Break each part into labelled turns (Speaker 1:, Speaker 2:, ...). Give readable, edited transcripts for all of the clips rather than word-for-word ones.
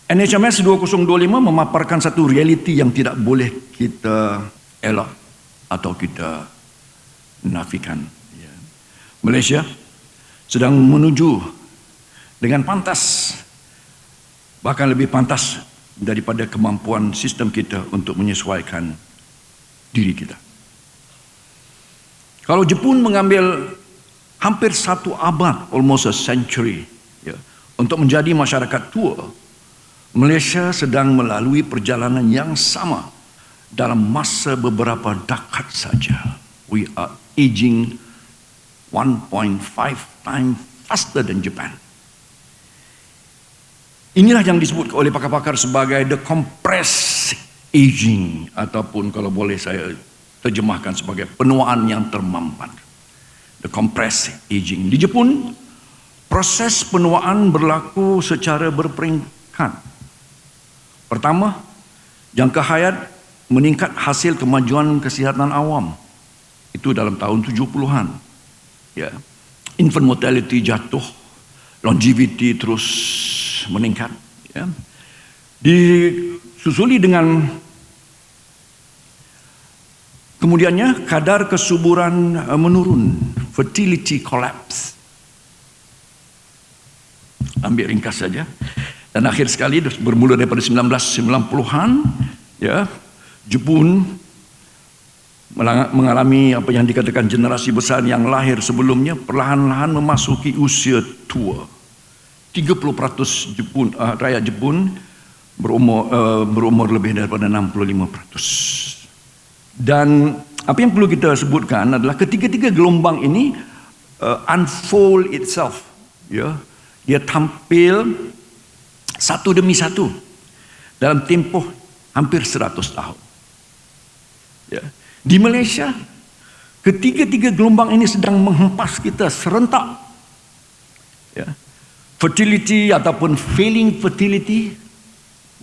Speaker 1: NHMS 2025 memaparkan satu realiti yang tidak boleh kita elak atau kita nafikan. Malaysia sedang menuju dengan pantas, bahkan lebih pantas daripada kemampuan sistem kita untuk menyesuaikan diri kita. Kalau Jepun mengambil hampir satu abad, almost a century, untuk menjadi masyarakat tua, Malaysia sedang melalui perjalanan yang sama dalam masa beberapa dekad saja. We are aging 1.5 times faster than Japan. Inilah yang disebut oleh pakar-pakar sebagai the compressed aging, ataupun kalau boleh saya terjemahkan sebagai penuaan yang termampat. The compressed aging. Di Jepun, proses penuaan berlaku secara berperingkat. Pertama, jangka hayat meningkat hasil kemajuan kesihatan awam. Itu dalam tahun 70-an. Infant mortality jatuh, longevity terus meningkat. Disusuli dengan kemudiannya kadar kesuburan menurun, fertility collapse. Ambil ringkas saja. Dan akhir sekali bermula daripada 1990-an, Jepun mengalami apa yang dikatakan generasi besar yang lahir sebelumnya perlahan-lahan memasuki usia tua. 30% rakyat Jepun berumur lebih daripada 65%. Dan apa yang perlu kita sebutkan adalah ketiga-tiga gelombang ini unfold itself. Dia tampil satu demi satu dalam tempoh hampir 100 tahun. Di Malaysia, ketiga-tiga gelombang ini sedang menghempas kita serentak. Fertility ataupun failing fertility,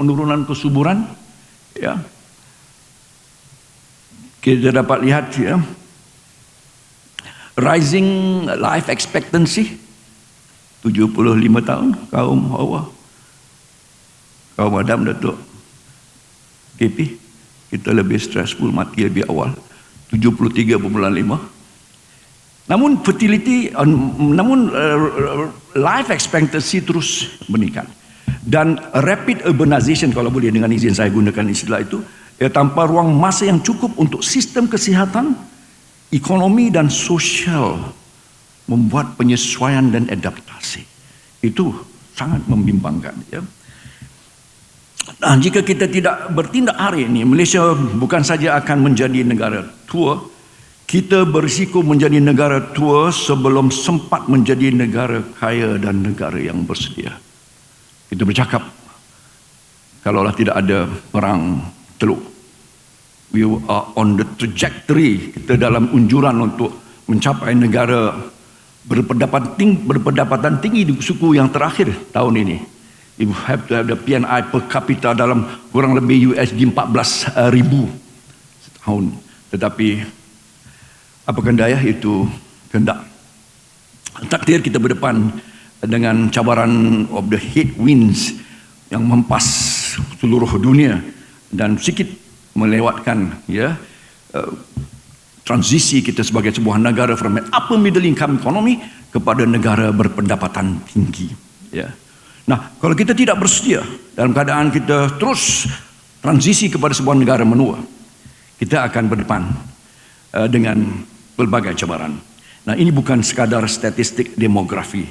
Speaker 1: penurunan kesuburan. Kita dapat lihat rising life expectancy 75 tahun kaum Hawa. Kaum Adam, Datuk KP, kita lebih stressful, mati lebih awal, 73.5. Namun fertility, life expectancy terus meningkat. Dan rapid urbanization, kalau boleh dengan izin saya gunakan istilah itu, tanpa ruang masa yang cukup untuk sistem kesihatan, ekonomi dan sosial membuat penyesuaian dan adaptasi. Itu sangat membimbangkan. Nah, jika kita tidak bertindak hari ini, Malaysia bukan saja akan menjadi negara tua, kita berisiko menjadi negara tua sebelum sempat menjadi negara kaya dan negara yang bersedia. Kita bercakap, kalaulah tidak ada perang Teluk, we are on the trajectory, kita dalam unjuran untuk mencapai negara berpendapatan tinggi di suku yang terakhir tahun ini. You have to have the PNI per capita dalam kurang lebih USD 14,000 setahun. Tetapi apakah daya itu kehendak. Takdir kita berdepan dengan cabaran of the headwinds yang mempas seluruh dunia dan sedikit melewatkan transisi kita sebagai sebuah negara from upper middle income economy kepada negara berpendapatan tinggi. Nah, kalau kita tidak bersedia dalam keadaan kita terus transisi kepada sebuah negara menua, kita akan berdepan dengan pelbagai cabaran. Nah, ini bukan sekadar statistik demografi.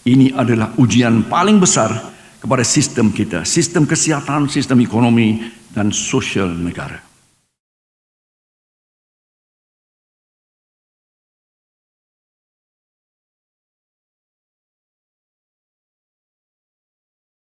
Speaker 1: Ini adalah ujian paling besar kepada sistem kita, sistem kesihatan, sistem ekonomi dan sosial negara.